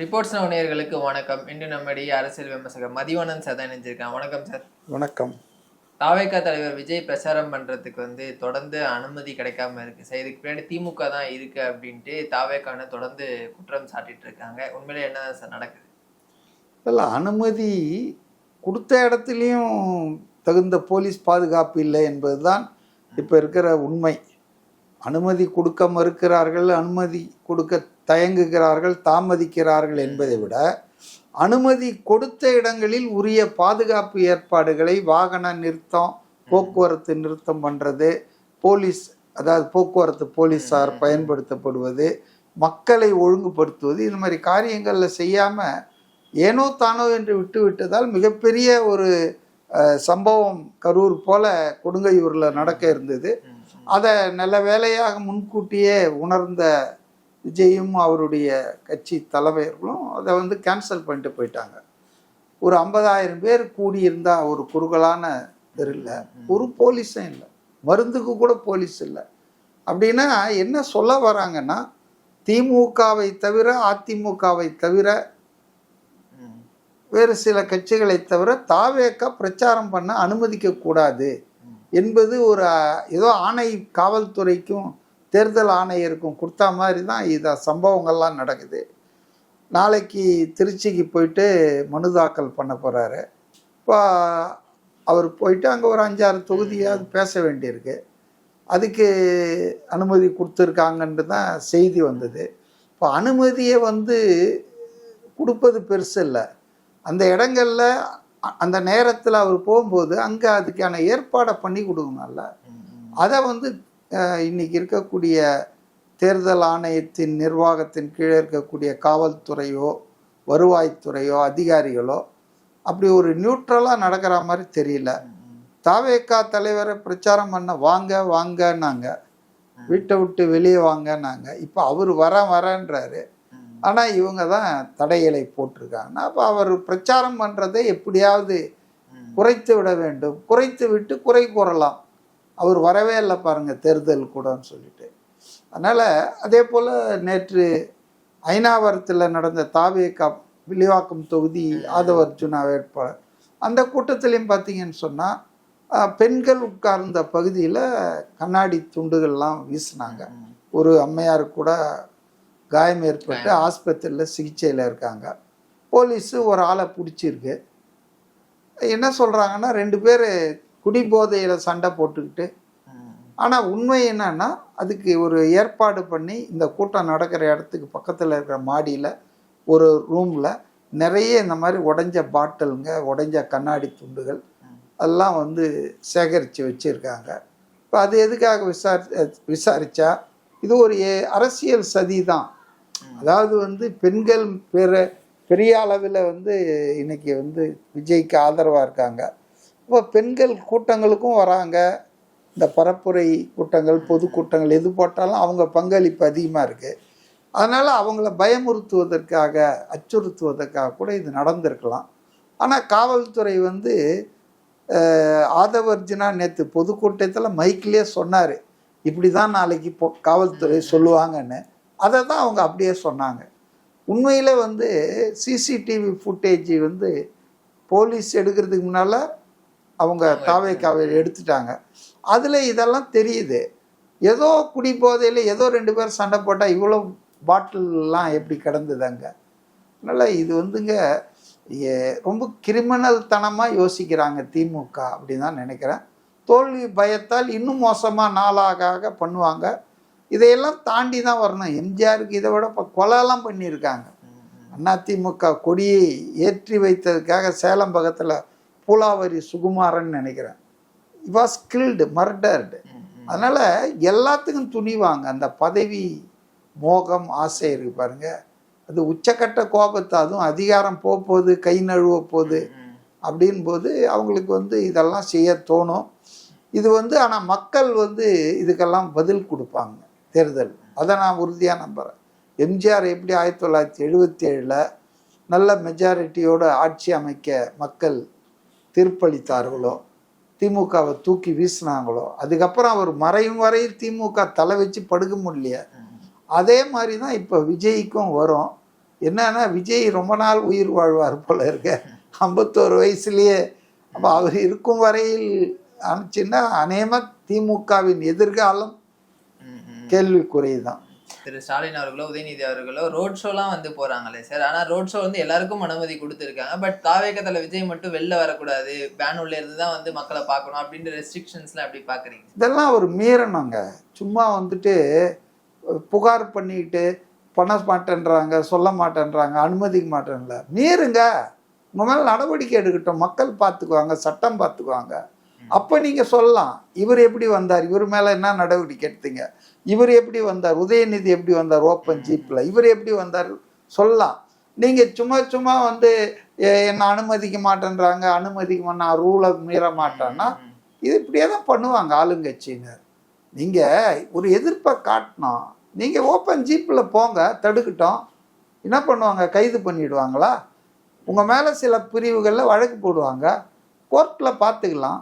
Reports நேயர்களுக்கு வணக்கம். இன்று நம்முடைய அரசியல் விமர்சகர் மதிவாணன் சார் தான் இணைஞ்சிருக்காங்க. வணக்கம் சார். வணக்கம். தாவேகா தலைவர் விஜய் பிரச்சாரம் பண்றதுக்கு தொடர்ந்து அனுமதி கிடைக்காம இருக்கு சார். இதுக்கு பின்னாடி திமுக தான் இருக்கு அப்படின்ட்டு தாவேகான தொடர்ந்து குற்றம் சாட்டிட்டு இருக்காங்க. உண்மையிலே என்னதான் சார் நடக்குது? இல்லை, அனுமதி கொடுத்த இடத்துலையும் தகுந்த போலீஸ் பாதுகாப்பு இல்லை என்பதுதான் இப்போ இருக்கிற உண்மை. அனுமதி கொடுக்க மறுக்கிறார்கள், அனுமதி கொடுக்க தயங்குகிறார்கள், தாமதிக்கிறார்கள் என்பதை விட அனுமதி கொடுத்த இடங்களில் உரிய பாதுகாப்பு ஏற்பாடுகளை வாகன நிறுத்தம், போக்குவரத்து நிறுத்தம் பண்ணுறது, போலீஸ் அதாவது போக்குவரத்து போலீஸார் பயன்படுத்தப்படுவது, மக்களை ஒழுங்குபடுத்துவது, இது மாதிரி காரியங்களில் செய்யாமல் ஏனோ தானோ என்று விட்டு விட்டதால் மிகப்பெரிய ஒரு சம்பவம் கரூர் போல கொடுங்கையூரில் நடக்க இருந்தது. அதை நல்ல வேலையாக முன்கூட்டியே உணர்ந்த விஜயும் அவருடைய கட்சி தலைவர்களும் அதை கேன்சல் பண்ணிட்டு போயிட்டாங்க. ஒரு 50,000 பேர் கூடியிருந்தா ஒரு குறுகலான தெருவில் ஒரு போலீஸும் இல்லை, மருந்துக்கு கூட போலீஸ் இல்லை. அப்படின்னா என்ன சொல்ல வராங்கன்னா, திமுகவை தவிர அதிமுகவை தவிர வேறு சில கட்சிகளை தவிர தாவேகா பிரச்சாரம் பண்ண அனுமதிக்க கூடாது என்பது ஒரு ஏதோ ஆணை காவல்துறைக்கும் தேர்தல் ஆணையருக்கும் கொடுத்தா மாதிரி தான் இதை சம்பவங்கள்லாம் நடக்குது. நாளைக்கு திருச்சிக்கு போயிட்டு மனு தாக்கல் பண்ண போகிறாரு. இப்போ அவர் போயிட்டு அங்கே ஒரு 5-6 தொகுதியாவது பேச வேண்டியிருக்கு. அதுக்கு அனுமதி கொடுத்துருக்காங்கன்ட்டு தான் செய்தி வந்தது. இப்போ அனுமதியை கொடுப்பது பெருசு இல்லை. அந்த இடங்களில் அந்த நேரத்தில் அவர் போகும்போது அங்கே அதுக்கான ஏற்பாடை பண்ணி கொடுக்கணும்ல. அதை இன்னைக்கு இருக்கக்கூடிய தேர்தல் ஆணையத்தின் நிர்வாகத்தின் கீழே இருக்கக்கூடிய காவல்துறையோ வருவாய்த்துறையோ அதிகாரிகளோ அப்படி ஒரு நியூட்ரலாக நடக்கிற மாதிரி தெரியல. தாவேகா தலைவரை பிரச்சாரம் பண்ண வாங்க வாங்கன்னாங்க, வீட்டை விட்டு வெளியே வாங்கன்னாங்க. இப்போ அவர் வரேன்றாரு. ஆனால் இவங்க தான் தடைகளை போட்டிருக்காங்கன்னா அப்போ அவர் பிரச்சாரம் பண்ணுறதை எப்படியாவது குறைத்து விட வேண்டும். குறைத்து விட்டு குறை கூறலாம். அவர் வரவே இல்லை பாருங்கள் தேர்தல் கூடன்னு சொல்லிட்டு. அதனால் அதே போல் நேற்று ஐநாவரத்தில் நடந்த தாவேகா வில்லிவாக்கம் தொகுதி ஆதவர்ஜுனா வேட்பாளர் அந்த கூட்டத்திலையும் பார்த்தீங்கன்னு சொன்னால் பெண்கள் உட்கார்ந்த பகுதியில் கண்ணாடி துண்டுகள்லாம் வீசினாங்க. ஒரு அம்மையார் கூட காயம் ஏற்பட்டு ஆஸ்பத்திரியில் சிகிச்சையில் இருக்காங்க. போலீஸு ஒரு ஆளை பிடிச்சிருக்கு. என்ன சொல்கிறாங்கன்னா 2 பேர் குடிபோதையில் சண்டை போட்டுக்கிட்டு. ஆனால் உண்மை என்னன்னா, அதுக்கு ஒரு ஏற்பாடு பண்ணி இந்த கூட்டம் நடக்கிற இடத்துக்கு பக்கத்தில் இருக்கிற மாடியில் ஒரு ரூமில் நிறைய இந்த மாதிரி உடைஞ்ச பாட்டிலுங்க, உடைஞ்ச கண்ணாடி துண்டுகள் எல்லாம் சேகரித்து வச்சுருக்காங்க. இப்போ அது எதுக்காக விசாரித்தா இது ஒரு அரசியல் சதி தான். அதாவது பெண்கள் பெரிய அளவில் இன்னைக்கு விஜய்க்கு ஆதரவாக இருக்காங்க. இப்போ பெண்கள் கூட்டங்களுக்கும் வராங்க. இந்த பரப்புரை கூட்டங்கள், பொதுக்கூட்டங்கள் எது போட்டாலும் அவங்க பங்களிப்பு அதிகமாக இருக்குது. அதனால் அவங்கள பயமுறுத்துவதற்காக, அச்சுறுத்துவதற்காக கூட இது நடந்திருக்கலாம். ஆனால் காவல்துறை ஆதவர்ஜுனா நேற்று பொதுக்கூட்டத்தில் மைக்கிலே சொன்னார், இப்படி தான் நாளைக்கு காவல்துறை சொல்லுவாங்கன்னு. அதை தான் அவங்க அப்படியே சொன்னாங்க. உண்மையில் சிசிடிவி ஃபுட்டேஜ் போலீஸ் எடுக்கிறதுக்கு முன்னால் அவங்க தாவேகாவை எடுத்துட்டாங்க. அதில் இதெல்லாம் தெரியுது. ஏதோ குடிபோதையில் ஏதோ 2 பேர் சண்டை போட்டால் இவ்வளோ பாட்டில்லாம் எப்படி கிடந்தது அங்கே. அதனால் இது ரொம்ப கிரிமினல் தனமாக யோசிக்கிறாங்க திமுக அப்படின்னு தான் நினைக்கிறேன். தோல்வி பயத்தால் இன்னும் மோசமாக நாளாக பண்ணுவாங்க. இதையெல்லாம் தாண்டி தான் வரணும். எம்ஜிஆருக்கு இதை விட இப்போ கொலைலாம் பண்ணியிருக்காங்க. அதிமுக கொடியை ஏற்றி வைத்ததுக்காக சேலம் பக்கத்தில் பூலாவரி சுகுமாரன் நினைக்கிறேன், வாஸ் கில்டு, மர்டர்டு. அதனால் எல்லாத்துக்கும் துணிவாங்க. அந்த பதவி மோகம் ஆசை இருக்கு பாருங்க, அது உச்சக்கட்ட கோபத்தை, அதுவும் அதிகாரம் போகுது, கை நழுவ போகுது அப்படின் போது அவங்களுக்கு இதெல்லாம் செய்ய தோணும். இது ஆனால் மக்கள் இதுக்கெல்லாம் பதில் கொடுப்பாங்க தேர்தல். அதை நான் உறுதியாக நம்புகிறேன். எம்ஜிஆர் எப்படி 1977 நல்ல மெஜாரிட்டியோடு ஆட்சி அமைக்க மக்கள் தீர்ப்பளித்தார்களோ, திமுகவை தூக்கி வீசினாங்களோ, அதுக்கப்புறம் அவர் மறையும் வரை திமுக தலை வச்சு படுக்க முடியல. அதே மாதிரி தான் இப்போ விஜய்க்கும் வரும். என்னன்னா விஜய் ரொம்ப நாள் உயிர் வாழ்வார் போல இருக்க, 51 வயசுலயே. அப்போ அவர் இருக்கும் வரையில் அனுப்பிச்சுன்னா அநேகமாக திமுகவின் எதிர்காலம் கேள்விக்குறைதான். திரு ஸ்டாலின் அவர்களோ உதயநிதி அவர்களோ ரோட் ஷோலாம் வந்து போறாங்களே சார். ஆனா ரோட் ஷோ வந்து எல்லாருக்கும் அனுமதி கொடுத்துருக்காங்க. பட் தாவேக்கத்துல விஜய் மட்டும் வெளில வரக்கூடாது, பேன் உள்ள இருந்து தான் வந்து மக்களை பார்க்கணும் அப்படின்ற ரெஸ்ட்ரிக்ஷன்ஸ்லாம் எப்படி பாக்குறீங்க? இதெல்லாம் ஒரு மீறணுங்க. சும்மா வந்துட்டு புகார் பண்ணிட்டு பண்ண மாட்டேன்றாங்க, சொல்ல மாட்டேன்றாங்க, அனுமதிக்க மாட்டேன்ல, மீறுங்க. உங்க மேல நடவடிக்கை எடுக்கட்டும், மக்கள் பார்த்துக்குவாங்க, சட்டம் பார்த்துக்குவாங்க. அப்போ நீங்கள் சொல்லலாம், இவர் எப்படி வந்தார், இவர் மேலே என்ன நடவடிக்கை எடுத்தீங்க, இவர் எப்படி வந்தார், உதயநிதி எப்படி வந்தார் ஓப்பன் ஜீப்பில், இவர் எப்படி வந்தார் சொல்லலாம். நீங்கள் சும்மா சும்மா வந்து என்ன அனுமதிக்க மாட்டேன்றாங்க, அனுமதிக்க நான் ரூலை மீற மாட்டேன்னா இது இப்படியே தான் பண்ணுவாங்க ஆளுங்கட்சியினர். நீங்கள் ஒரு எதிர்ப்பை காட்டணும். நீங்கள் ஓப்பன் ஜீப்பில் போங்க, தடுக்கட்டும். என்ன பண்ணுவாங்க, கைது பண்ணிடுவாங்களா? உங்கள் மேலே சில பிரிவுகளில் வழக்கு போடுவாங்க, கோர்ட்டில் பார்த்துக்கலாம்.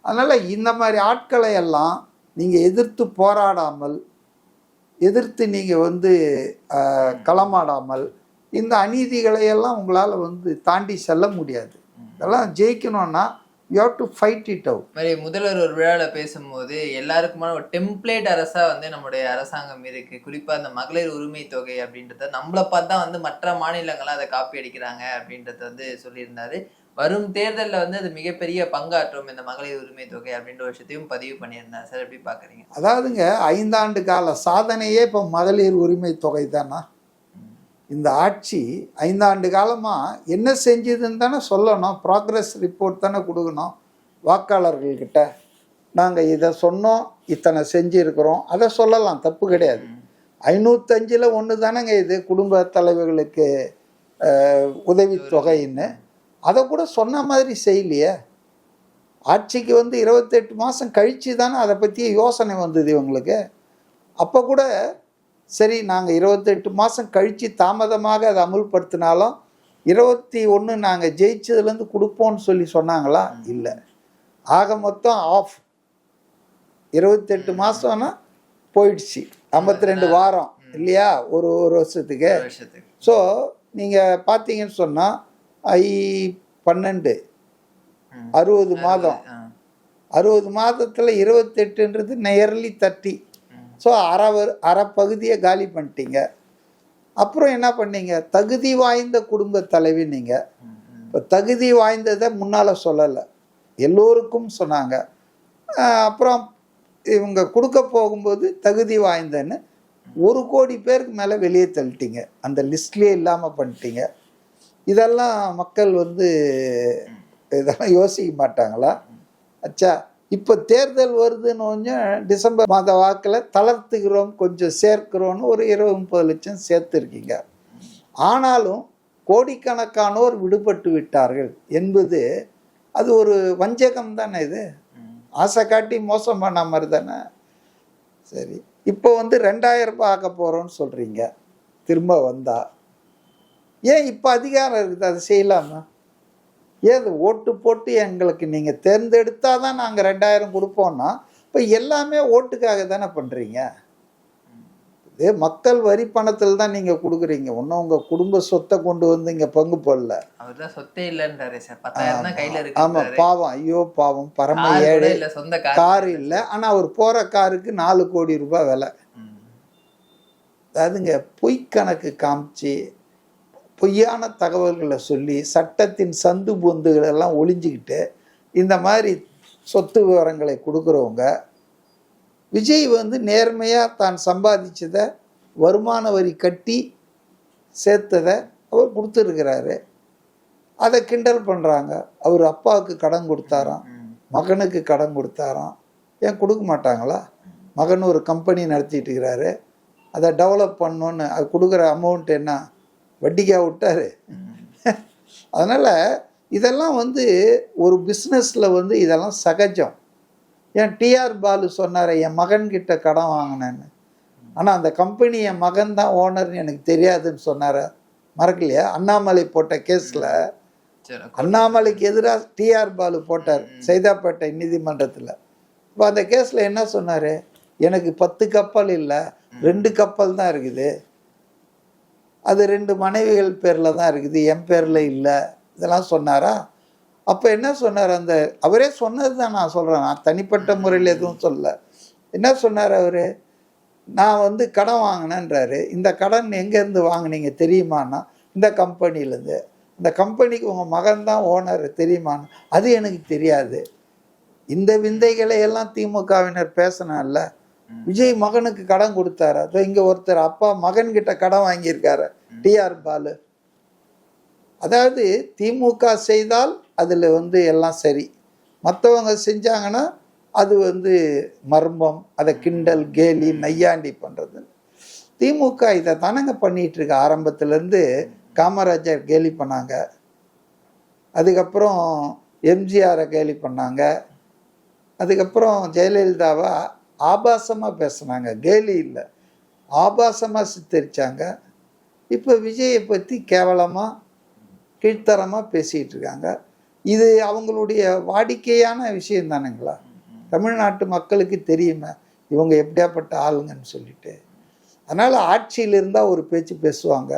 அதனால் இந்த மாதிரி ஆட்களை எல்லாம் நீங்கள் எதிர்த்து போராடாமல், எதிர்த்து நீங்கள் வந்து களமாடாமல் இந்த அநீதிகளையெல்லாம் உங்களால் வந்து தாண்டி செல்ல முடியாது. இதெல்லாம் ஜெயிக்கணும்னா you have to fight it out. மாதிரி முதல்வர் ஒரு விழாவில் பேசும்போது எல்லாருக்குமான ஒரு டெம்ப்ளேட் அரசாக வந்து நம்முடைய அரசாங்கம் இருக்கு. குறிப்பாக அந்த மகளிர் உரிமை தொகை அப்படின்றத நம்மளை பார்த்தா வந்து மற்ற மாநிலங்கள்லாம் அதை காப்பி அடிக்கிறாங்க அப்படின்றத வந்து சொல்லியிருந்தாரு. வரும் தேர்தலில் வந்து அது மிகப்பெரிய பங்காற்றும் இந்த மகளிர் உரிமை தொகை அப்படின்ற விஷயத்தையும் பதிவு பண்ணியிருந்தார் சார். எப்படி பார்க்குறீங்க? அதாவதுங்க 5 ஆண்டு கால சாதனையே இப்போ மகளிர் உரிமை தொகை தானா? இந்த ஆட்சி 5 ஆண்டு காலமாக என்ன செஞ்சதுன்னு தானே சொல்லணும். ப்ராக்ரஸ் ரிப்போர்ட் தானே கொடுக்கணும் வாக்காளர்கள்கிட்ட. நாங்கள் இதை சொன்னோம், இத்தனை செஞ்சுருக்கிறோம், அதை சொல்லலாம், தப்பு கிடையாது. 505ல் 1 தானேங்க இது குடும்ப தலைவர்களுக்கு உதவித்தொகைன்னு. அதை கூட சொன்ன மாதிரி செய்யலையே. ஆட்சிக்கு வந்து 28 மாதம் கழித்து தானே அதை பற்றி யோசனை வந்தது இவங்களுக்கு. அப்போ கூட சரி, நாங்கள் 28 மாதம் கழித்து தாமதமாக அதை அமுல்படுத்தினாலும் 21 நாங்கள் ஜெயிச்சதுலேருந்து கொடுப்போம்னு சொல்லி சொன்னாங்களா? இல்லை. ஆக மொத்தம் ஆஃப் 28 மாதம்னா போயிடுச்சு, 52 வாரம் இல்லையா, ஒரு வருஷத்துக்கு. ஸோ நீங்கள் பார்த்தீங்கன்னு சொன்னால் 12 60 மாதம், 60 மாதத்தில் 28ன்றது நியர்லி 30. ஸோ அரை பகுதியை காலி பண்ணிட்டீங்க. அப்புறம் என்ன பண்ணீங்க, தகுதி வாய்ந்த குடும்ப தலைவி. நீங்கள் இப்போ தகுதி வாய்ந்ததை முன்னால் சொல்லலை, எல்லோருக்கும் சொன்னாங்க. அப்புறம் இவங்க கொடுக்க போகும்போது தகுதி வாய்ந்தன்னு 1 கோடி பேருக்கு மேலே வெளியே தள்ளிட்டீங்க, அந்த லிஸ்ட்லேயே இல்லாமல் பண்ணிட்டீங்க. இதெல்லாம் மக்கள் வந்து இதெல்லாம் யோசிக்க மாட்டாங்களா? அச்சா, இப்போ தேர்தல் வருதுன்னு கொஞ்சம் டிசம்பர் மாத வாக்கில் தளர்த்துக்கிறோம், கொஞ்சம் சேர்க்கிறோன்னு ஒரு 20-30 லட்சம் சேர்த்துருக்கீங்க. ஆனாலும் கோடிக்கணக்கானோர் விடுபட்டு விட்டார்கள் என்பது அது ஒரு வஞ்சகம் தானே. இது ஆசை காட்டி மோசம் பண்ண மாதிரி தானே. சரி, இப்போ வந்து 2000 ரூபாய் ஆக்க போகிறோன்னு சொல்கிறீங்க. திரும்ப வந்தா ஏன் இப்போ அதிகாரம் இருக்குது, அதை செய்யலாமா? ஏது ஓட்டு போட்டு எங்களுக்கு நீங்கள் தேர்ந்தெடுத்தால் தான் நாங்கள் 2000 கொடுப்போம்னா இப்போ எல்லாமே ஓட்டுக்காக தானே பண்ணுறீங்க. இது மக்கள் வரி பணத்தில் தான் நீங்கள் கொடுக்குறீங்க. ஒன்றும் உங்கள் குடும்ப சொத்தை கொண்டு வந்து இங்கே பங்கு போடல. அவர்தான் சொத்தே இல்லைன்றாரு சார். 10,000 தான் கையில் இருக்கு. ஆமாம், பாவம், ஐயோ பாவம், பரம ஏழை, சொந்த கார் இல்லை. ஆனால் அவர் போகிற காருக்கு 4 கோடி ரூபாய் விலை. அதாவதுங்க பொய் கணக்கு காமிச்சு பொய்யான தகவல்களை சொல்லி சட்டத்தின் சந்து பொந்துகளெல்லாம் ஒளிஞ்சிக்கிட்டு இந்த மாதிரி சொத்து விவரங்களை கொடுக்குறவங்க. விஜய் வந்து நேர்மையாக தான் சம்பாதிச்சதை வருமான வரி கட்டி சேர்த்ததை அவர் கொடுத்துருக்கிறாரு. அதை கிண்டல் பண்ணுறாங்க. அவர் அப்பாவுக்கு கடன் கொடுத்தாராம், மகனுக்கு கடன் கொடுத்தாராம். ஏன் கொடுக்க மாட்டாங்களா? மகன் ஒரு கம்பெனி நடத்திட்டு இருக்கிறாரு, அதை டெவலப் பண்ணோன்னு அது கொடுக்குற அமௌண்ட் என்ன வட்டிக்காக விட்டார். அதனால் இதெல்லாம் வந்து ஒரு பிஸ்னஸில் வந்து இதெல்லாம் சகஜம். ஏன் டிஆர் பாலு சொன்னார், என் மகன்கிட்ட கடன் வாங்கினேன்னு. ஆனால் அந்த கம்பெனி என் மகன் தான் ஓனர்னு எனக்கு தெரியாதுன்னு சொன்னார். மறக்கலையா? அண்ணாமலை போட்ட கேஸில் அண்ணாமலைக்கு எதிராக டிஆர் பாலு போட்டார் சைதாப்பேட்டை நீதிமன்றத்தில். இப்போ அந்த கேஸில் என்ன சொன்னார், எனக்கு 10 கப்பல் இல்லை, 2 கப்பல் தான் இருக்குது. அது 2 மனைவிகள் பேரில் தான் இருக்குது, என் பேரில் இல்லை, இதெல்லாம் சொன்னாரா? அப்போ என்ன சொன்னார்? அந்த அவரே சொன்னது தான் நான் சொல்கிறேன், நான் தனிப்பட்ட முறையில் எதுவும் சொல்லலை. என்ன சொன்னார் அவர்? நான் வந்து கடன் வாங்கினேன்றாரு. இந்த கடன் எங்கேருந்து வாங்கினீங்க தெரியுமான்னா, இந்த கம்பெனிலேருந்து. இந்த கம்பெனிக்கு உங்கள் மகன் தான் ஓனர் தெரியுமான்னு, அது எனக்கு தெரியாது. இந்த விந்தைகளை எல்லாம் திமுகவினர் பேசினால. விஜய் மகனுக்கு கடன் கொடுத்தாரு. அதோ இங்கே ஒருத்தர் அப்பா மகன்கிட்ட கடன் வாங்கியிருக்காரு, டிஆர் பாலு. அதாவது திமுக செய்தால் அதில் வந்து எல்லாம் சரி, மற்றவங்க செஞ்சாங்கன்னா அது வந்து மர்மம், அதை கிண்டல் கேலி நையாண்டி பண்ணுறது. திமுக இதை தானங்க பண்ணிட்டு இருக்கு. ஆரம்பத்திலேருந்து காமராஜர் கேலி பண்ணாங்க, அதுக்கப்புறம் எம்ஜிஆரை கேலி பண்ணாங்க, அதுக்கப்புறம் ஜெயலலிதாவை ஆபாசமாக பேசுனாங்க, கேலி இல்லை, ஆபாசமாக சித்தரித்தாங்க. இப்போ விஜயை பற்றி கேவலமாக கீழ்த்தரமாக பேசிகிட்டு இருக்காங்க. இது அவங்களுடைய வாடிக்கையான விஷயம் தானுங்களா? தமிழ்நாட்டு மக்களுக்கு தெரியுமே இவங்க எப்படியாப்பட்ட ஆளுங்கன்னு சொல்லிட்டு. அதனால் ஆட்சியில் இருந்தால் ஒரு பேச்சு பேசுவாங்க.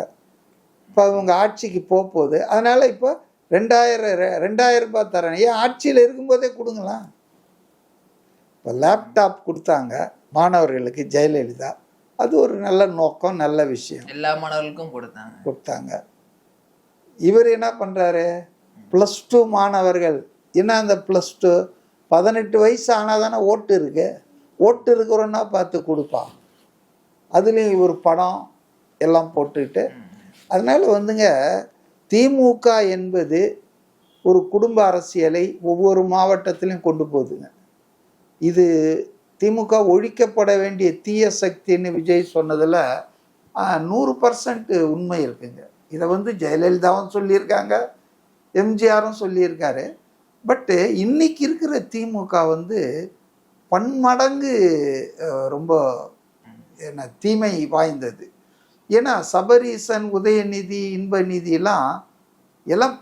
இப்போ அவங்க ஆட்சிக்கு போகுது, அதனால் இப்போ 2000 ரூபாய் தரேன். ஏன் ஆட்சியில் இருக்கும்போதே கொடுங்களேன். இப்போ லேப்டாப் கொடுத்தாங்க மாணவர்களுக்கு ஜெயலலிதா, அது ஒரு நல்ல நோக்கம், நல்ல விஷயம், எல்லா மாணவர்களுக்கும் கொடுத்தாங்க. இவர் என்ன பண்ணுறாரு? +2 மாணவர்கள். என்ன அந்த +2 18 வயசு ஆனால் தானே ஓட்டு இருக்கு, ஓட்டு இருக்கிறோன்னா பார்த்து கொடுப்பான். அதுலேயும் இவர் படம் எல்லாம் போட்டுக்கிட்டு. அதனால் வந்துங்க, திமுக என்பது ஒரு குடும்ப அரசியலை ஒவ்வொரு மாவட்டத்திலையும் கொண்டு போகுதுங்க. இது திமுக ஒழிக்கப்பட வேண்டிய தீய சக்தின்னு விஜய் சொன்னதில் 100% உண்மை இருக்குங்க. இதை வந்து ஜெயலலிதாவும் சொல்லியிருக்காங்க, எம்ஜிஆரும் சொல்லியிருக்காரு. பட்டு இன்னைக்கு இருக்கிற திமுக வந்து பன்மடங்கு ரொம்ப என்ன தீமை வாய்ந்தது. ஏன்னா சபரீசன், உதயநிதி, இன்பநிதியெல்லாம் எல்லாம்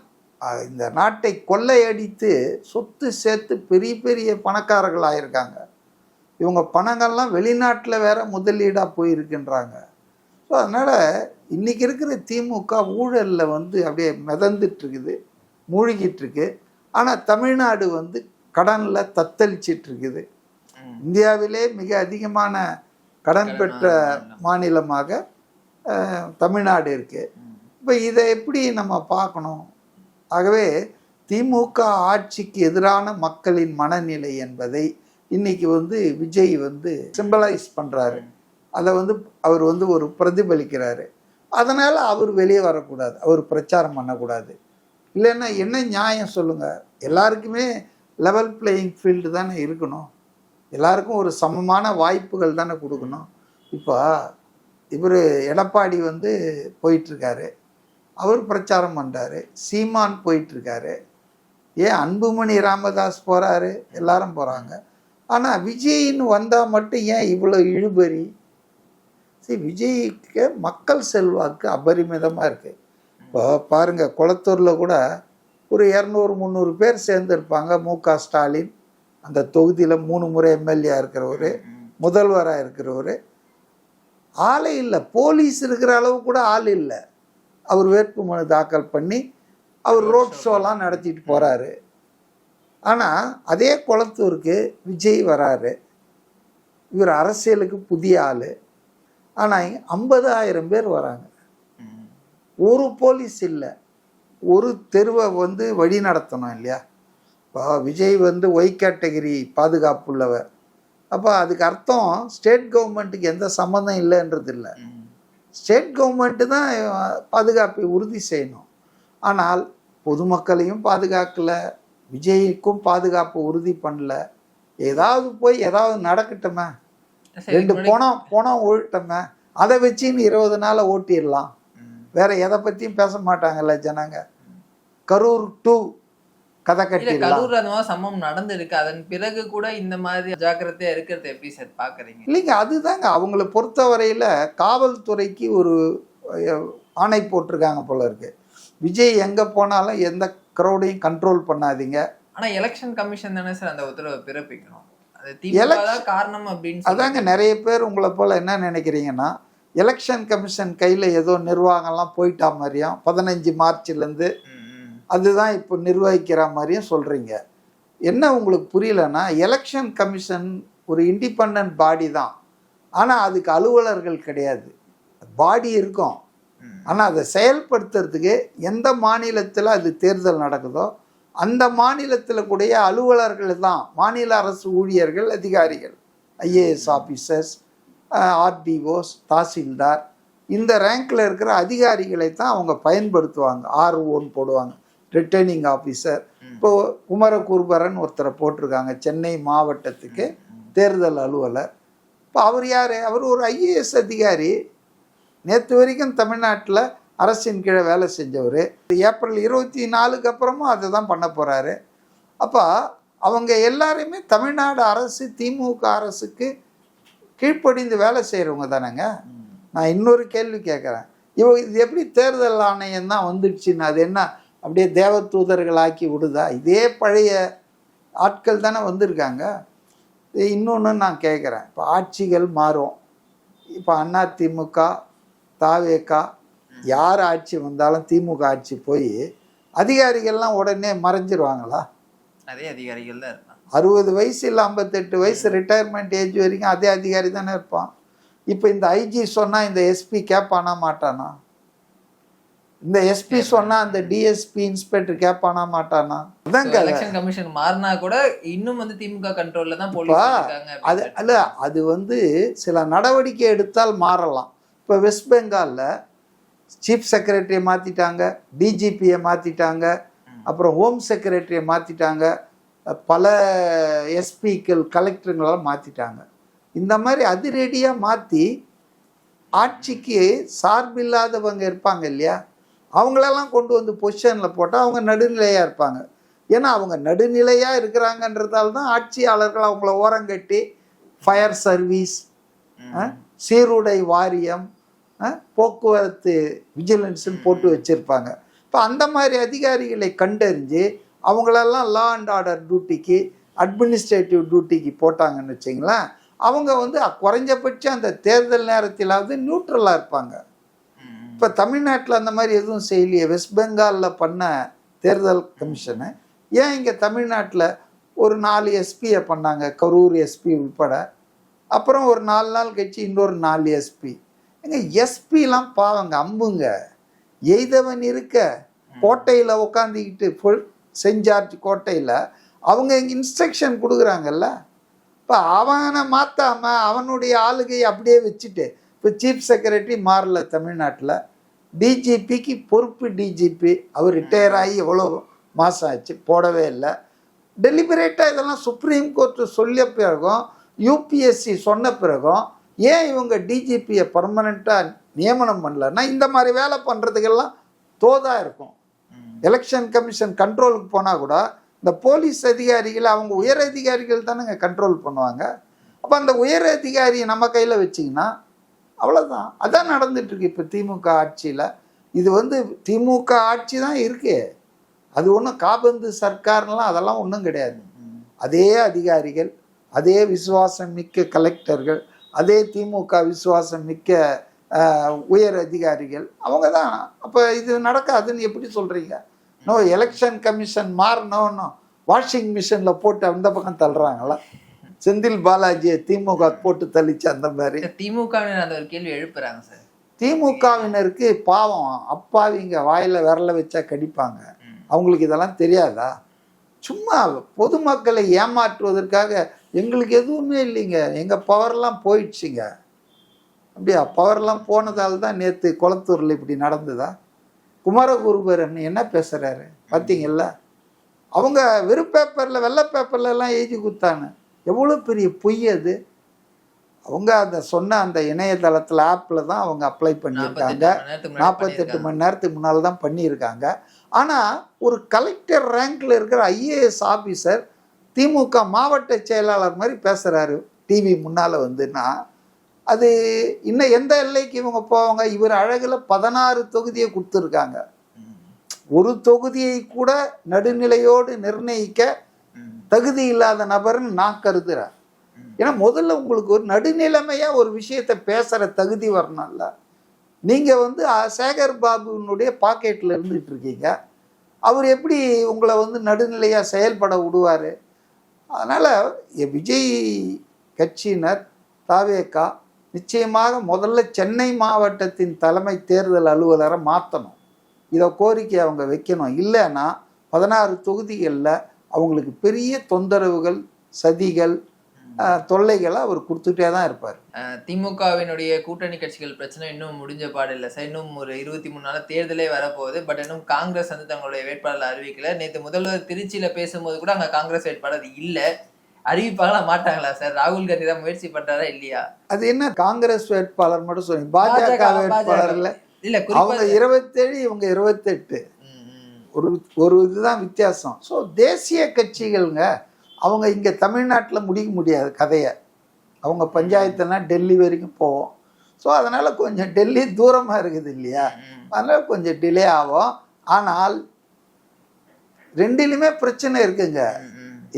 இந்த நாட்டை கொள்ளையடித்து சொத்து சேர்த்து பெரிய பெரிய பணக்காரர்கள் ஆயிருக்காங்க. இவங்க பணங்கள்லாம் வெளிநாட்டில் வேற முதலீடாக போயிருக்குன்றாங்க. ஸோ அதனால் இன்றைக்கி இருக்கிற திமுக ஊழலில் வந்து அப்படியே மிதந்துட்டுருக்குது, மூழ்கிட்டுருக்கு. ஆனால் தமிழ்நாடு வந்து கடனில் தத்தளிச்சிட்ருக்குது. இந்தியாவிலே மிக அதிகமான கடன் பெற்ற மாநிலமாக தமிழ்நாடு இருக்குது. இப்போ இதை எப்படி நம்ம பார்க்கணும்? ஆகவே திமுக ஆட்சிக்கு எதிரான மக்களின் மனநிலை என்பதை இன்னைக்கு வந்து விஜய் வந்து சிம்பலைஸ் பண்ணுறாரு. அதை வந்து அவர் வந்து ஒரு பிரதிபலிக்கிறாரு. அதனால் அவர் வெளியே வரக்கூடாது, அவர் பிரச்சாரம் பண்ணக்கூடாது. இல்லைன்னா என்ன நியாயம் சொல்லுங்கள்? எல்லாருக்குமே லெவல் பிளேயிங் ஃபீல்டு தானே இருக்கணும், எல்லாருக்கும் ஒரு சமமான வாய்ப்புகள் தானே கொடுக்கணும். இப்போ இவர் எடப்பாடி வந்து போயிட்டுருக்காரு, அவர் பிரச்சாரம் பண்ணுறாரு, சீமான் போயிட்டுருக்காரு, ஏன் அன்புமணி ராமதாஸ் போகிறாரு, எல்லாரும் போகிறாங்க. ஆனால் விஜய்னு வந்தால் மட்டும் ஏன் இவ்வளோ இழுபறி? சரி, விஜய்க்கு மக்கள் செல்வாக்கு அபரிமிதமாக இருக்குது. இப்போ பாருங்கள், குளத்தூரில் கூட ஒரு 200-300 பேர் சேர்ந்துருப்பாங்க. மு.க. ஸ்டாலின் அந்த தொகுதியில் 3 முறை எம்எல்ஏ இருக்கிறவர், முதல்வராக இருக்கிறவர், ஆளே இல்லை. போலீஸ் இருக்கிற அளவு கூட ஆள் இல்லை. அவர் வேட்புமனு தாக்கல் பண்ணி அவர் ரோட் ஷோலாம் நடத்திட்டு போகிறாரு. ஆனால் அதே குளத்தூருக்கு விஜய் வராரு, இவர் அரசியலுக்கு புதிய ஆள். ஆனால் 50,000 பேர் வராங்க, ஒரு போலீஸ் இல்லை. ஒரு தெருவை வந்து வழி நடத்தணும் இல்லையா? இப்போ விஜய் வந்து ஒய் கேட்டகரி பாதுகாப்பு உள்ளவர். அப்போ அதுக்கு அர்த்தம் ஸ்டேட் கவர்மெண்ட்டுக்கு எந்த சம்மந்தம் இல்லைன்றது இல்லை. ஸ்டேட் கவர்மெண்ட்டு தான் பாதுகாப்பை உறுதி செய்யணும். ஆனால் பொதுமக்களையும் பாதுகாக்கலை, விஜய்க்கும் பாதுகாப்பு உறுதி பண்ணல. ஏதாவது போய் ஏதாவது நடக்கட்டுமே, 2 பணம் ஒழிட்டோமே, அதை வச்சு 20 நாளை ஓட்டிடலாம். வேற எதை பற்றியும் பேச மாட்டாங்கல்ல ஜனங்க. கரூர் 2 கதை கட்டிடலாம். கரூர் அந்த மாதிரி சம்பவம் நடந்திருக்கு, அதன் பிறகு கூட இந்த மாதிரி ஜாக்கிரதையா இருக்கிறது எப்படி சார் பாக்குறீங்க? இல்லைங்க, அதுதாங்க அவங்களை பொறுத்தவரையில் காவல்துறைக்கு ஒரு ஆணை போட்டிருக்காங்க போல இருக்கு. விஜய் எங்கே போனாலும் எந்த க்ரௌடையும் கண்ட்ரோல் பண்ணாதீங்க. ஆனால் எலெக்ஷன் கமிஷன் தானே சார் அந்த உத்தரவை பிறப்பிக்கணும், அது திமுக காரணம் அப்படின்னு. அதாங்க நிறைய பேர் உங்களை போல் என்ன நினைக்கிறீங்கன்னா, எலெக்ஷன் கமிஷன் கையில் ஏதோ நிர்வாகம்லாம் போயிட்டா மாதிரியும் 15 மார்ச்லேருந்து அதுதான் இப்போ நிர்வகிக்கிற மாதிரியும் சொல்கிறீங்க. என்ன உங்களுக்கு புரியலன்னா, எலெக்ஷன் கமிஷன் ஒரு இண்டிபெண்ட் பாடி தான், ஆனால் அதுக்கு அலுவலர்கள் கிடையாது. பாடி இருக்கும், ஆனால் அதை செயல்படுத்துறதுக்கு எந்த மாநிலத்தில் அது தேர்தல் நடக்குதோ அந்த மாநிலத்தில் கூடிய அலுவலர்கள் தான் மாநில அரசு ஊழியர்கள், அதிகாரிகள், ஐஏஎஸ் ஆஃபீஸர்ஸ், ஆர்டிஓஸ், தாசில்தார், இந்த ரேங்கில் இருக்கிற அதிகாரிகளை தான் அவங்க பயன்படுத்துவாங்க. ஆர்ஓன்னு போடுவாங்க, ரிட்டர்னிங் ஆஃபீஸர். இப்போ குமரகுருபரன் ஒருத்தரை போட்டிருக்காங்க சென்னை மாவட்டத்துக்கு தேர்தல் அலுவலர். இப்போ அவர் யார்? அவர் ஒரு ஐஏஎஸ் அதிகாரி. நேற்று வரைக்கும் தமிழ்நாட்டில் அரசின் கீழே வேலை செஞ்சவர். ஏப்ரல் 24க்கு அப்புறமும் அதை தான் பண்ண போகிறாரு. அப்போ அவங்க எல்லாருமே தமிழ்நாடு அரசு, திமுக அரசுக்கு கீழ்ப்படிந்து வேலை செய்கிறவங்க தானேங்க. நான் இன்னொரு கேள்வி கேட்குறேன், இது எப்படி தேர்தல் ஆணையம் தான் வந்துடுச்சுன்னு அது என்ன அப்படியே தேவ தூதர்களாக்கி விடுதா? இதே பழைய ஆட்கள் தானே வந்திருக்காங்க. இன்னொன்று நான் கேட்குறேன், இப்போ ஆட்சிகள் மாறும். இப்போ அதிமுக, தாவேகா, யார் ஆட்சி வந்தாலும் திமுக ஆட்சி போய் அதிகாரிகள்லாம் உடனே மறைஞ்சிருவாங்களா? அதே அதிகாரிகள் தான் இருப்பாங்க. 60 வயசு இல்லை 58 வயசு ரிட்டையர்மெண்ட் ஏஜ் வரைக்கும் அதே அதிகாரி தானே இருப்பான். இப்போ இந்த ஐஜி சொன்னால் இந்த எஸ்பி கேட்பானா மாட்டானா? இந்த எஸ்பி சொன்னா அந்த டிஎஸ்பி இன்ஸ்பெக்டர் கேட்பானா மாட்டானா? எலெக்ஷன் கமிஷன் மாறினா கூட இன்னும் வந்து திமுக கண்ட்ரோல்ல தான் போலீஸ் இருக்காங்க. அது அல்ல, அது வந்து சில நடவடிக்கை எடுத்தால் மாறலாம். இப்போ வெஸ்ட் பெங்காலில் சீஃப் செக்ரட்டரியை மாற்றிட்டாங்க, டிஜிபியை மாற்றிட்டாங்க, அப்புறம் ஹோம் செக்ரட்டரியை மாற்றிட்டாங்க, பல எஸ்பிக்கள், கலெக்டருங்களெல்லாம் மாற்றிட்டாங்க. இந்த மாதிரி அதிரடியாக மாற்றி ஆட்சிக்கு சார்பில்லாதவங்க இருப்பாங்க இல்லையா, அவங்களெல்லாம் கொண்டு வந்து பொசிஷனில் போட்டால் அவங்க நடுநிலையாக இருப்பாங்க. ஏன்னா அவங்க நடுநிலையாக இருக்கிறாங்கன்றதால தான் ஆட்சியாளர்கள் அவங்கள ஓரங்கட்டி ஃபயர் சர்வீஸ், சீருடை வாரியம், போக்குவரத்து விஜிலன்ஸ்னு போட்டு வச்சுருப்பாங்க. இப்போ அந்த மாதிரி அதிகாரிகளை கண்டறிஞ்சு அவங்களெல்லாம் லா அண்ட் ஆர்டர் டியூட்டிக்கு, அட்மினிஸ்ட்ரேட்டிவ் டியூட்டிக்கு போட்டாங்கன்னு வச்சிங்களேன், அவங்க வந்து குறைஞ்சபட்சம் அந்த தேர்தல் நேரத்திலாவது நியூட்ரலாக இருப்பாங்க. இப்போ தமிழ்நாட்டில் அந்த மாதிரி எதுவும் செய்யலையே. வெஸ்ட் பெங்காலில் பண்ண தேர்தல் கமிஷனை ஏன் இங்கே தமிழ்நாட்டில் ஒரு 4 எஸ்பியை பண்ணாங்க, கரூர் எஸ்பி உட்பட. அப்புறம் ஒரு 4 நாள் கழிச்சு இன்னொரு 4 எஸ்பி. எங்க எஸ்பிலாம் பாவங்க, அம்புங்க. எய்தவன் இருக்க கோட்டையில் உட்காந்துக்கிட்டு செஞ்சார்ஜ் கோட்டையில் அவங்க இங்கே இன்ஸ்ட்ரக்ஷன் கொடுக்குறாங்கல்ல. இப்போ அவனை மாற்றாமல் அவனுடைய ஆளுகையை அப்படியே வச்சுட்டு, இப்போ சீஃப் செக்ரட்டரி மாறல தமிழ்நாட்டில், டிஜிபிக்கு பொறுப்பு டிஜிபி, அவர் ரிட்டையர் ஆகி எவ்வளோ மாதம் ஆச்சு, போடவே இல்லை. டெலிபரேட்டாக இதெல்லாம் சுப்ரீம் கோர்ட்டு சொல்லிய பிறகும், யூபிஎஸ்சி சொன்ன பிறகும் ஏன் இவங்க டிஜிபியை பர்மனெண்ட்டாக நியமனம் பண்ணலன்னா இந்த மாதிரி வேலை பண்ணுறதுக்கெல்லாம் தோதாக இருக்கும். எலெக்ஷன் கமிஷன் கண்ட்ரோலுக்கு போனால் கூட இந்த போலீஸ் அதிகாரிகளை அவங்க உயர் அதிகாரிகள் தானேங்க கண்ட்ரோல் பண்ணுவாங்க. அப்போ அந்த உயர் அதிகாரியை நம்ம கையில் வச்சிங்கன்னா அவ்வளோதான். அதான் நடந்துட்டுருக்கு இப்போ திமுக ஆட்சியில். இது வந்து திமுக ஆட்சி தான் இருக்கு, அது ஒன்றும் காபந்து சர்க்கார்லாம் அதெல்லாம் ஒன்றும் கிடையாது. அதே அதிகாரிகள், அதே விசுவாசம் மிக்க கலெக்டர்கள், அதே திமுக விசுவாசம் மிக்க உயர் அதிகாரிகள், அவங்க தான். அப்போ இது நடக்காதுன்னு எப்படி சொல்கிறீங்க? நோ, எலெக்ஷன் கமிஷன் மாறணும், வாஷிங் மிஷினில் போட்டு அந்த பக்கம் தள்ளுறாங்களா? செந்தில் பாலாஜியை திமுக போட்டு தள்ளிச்சு அந்த மாதிரி. திமுகவினர் அந்த ஒரு கேள்வி எழுப்புறாங்க சார். திமுகவினருக்கு பாவம், அப்பாவிங்க வாயில் விரல வச்சா கடிப்பாங்க. அவங்களுக்கு இதெல்லாம் தெரியாதா? சும்மா பொதுமக்களை ஏமாற்றுவதற்காக எங்களுக்கு எதுவுமே இல்லைங்க, எங்கள் பவர்லாம் போயிடுச்சுங்க. அப்படியா? பவர்லாம் போனதால் தான் நேற்று குளத்தூரில் இப்படி நடந்ததா? குமரகுருபரன் என்ன பேசுகிறாரு பார்த்தீங்கல்ல? அவங்க வெறும் பேப்பரில், வெள்ளை பேப்பர்லலாம் எழுதி கொடுத்தாங்க. எவ்வளோ பெரிய பொய் அது! அவங்க அந்த சொன்ன அந்த இணையதளத்தில் ஆப்பில் தான் அவங்க அப்ளை பண்ணியிருக்காங்க. 48 மணி நேரத்துக்கு முன்னால் தான் பண்ணியிருக்காங்க. ஆனால் ஒரு கலெக்டர் ரேங்கில் இருக்கிற ஐஏஎஸ் ஆஃபீஸர் திமுக மாவட்ட செயலாளர் மாதிரி பேசுகிறாரு டிவி முன்னால் வந்துன்னா, அது இன்னும் எந்த எல்லைக்கு இவங்க போவாங்க? இவர் அழகில் 16 தொகுதியை கொடுத்துருக்காங்க. ஒரு தொகுதியை கூட நடுநிலையோடு நிர்ணயிக்க தகுதி இல்லாத நபர்னு நான் கருதுகிறேன். ஏன்னா முதல்ல உங்களுக்கு ஒரு நடுநிலைமையா ஒரு விஷயத்தை பேசுற தகுதி வரணும்ல. நீங்க வந்து சேகர் பாபுனுடைய பாக்கெட்ல இருந்துட்டு இருக்கீங்க. அவர் எப்படி உங்களை வந்து நடுநிலையா செயல்பட விடுவாரு? அதனால விஜய் கட்சியினர் தாவேகா நிச்சயமாக முதல்ல சென்னை மாவட்டத்தின் தலைமை தேர்தல் அலுவலரை மாற்றணும். இதை கோரிக்கை அவங்க வைக்கணும். இல்லைன்னா 16 தொகுதிகளில் அவங்களுக்கு பெரிய தொந்தரவுகள், சதிகள், தொல்லைகளை அவர் கொடுத்துட்டே தான் இருப்பார். திமுகவினுடைய கூட்டணி கட்சிகள் பிரச்சனை இன்னும் முடிஞ்ச பாடு இல்லை சார். இன்னும் ஒரு 23 நாள் தேர்தலே வரப்போகுது. பட் இன்னும் காங்கிரஸ் வந்து தங்களுடைய வேட்பாளர் அறிவிக்கல. நேற்று முதல்வர் திருச்சியில பேசும்போது கூட அங்க காங்கிரஸ் வேட்பாளர் இல்லை. அறிவிப்பாங்களா மாட்டாங்களா சார்? ராகுல் காந்தி தான் முயற்சி பண்றாரா இல்லையா? அது என்ன காங்கிரஸ் வேட்பாளர் மட்டும் சொல்லி பாஜக வேட்பாளர்ல இல்ல, அவங்க 27 இவங்க 28. ஒரு இதுதான் வித்தியாசம். ஸோ தேசிய கட்சிகள்ங்க அவங்க இங்கே தமிழ்நாட்டில் முடிக்க முடியாது கதையை. அவங்க பஞ்சாயத்துனா டெல்லி வரைக்கும் போவோம். ஸோ அதனால் கொஞ்சம் டெல்லி தூரமாக இருக்குது இல்லையா, அதனால் கொஞ்சம் டிலே ஆகும். ஆனால் ரெண்டிலுமே பிரச்சனை இருக்குங்க.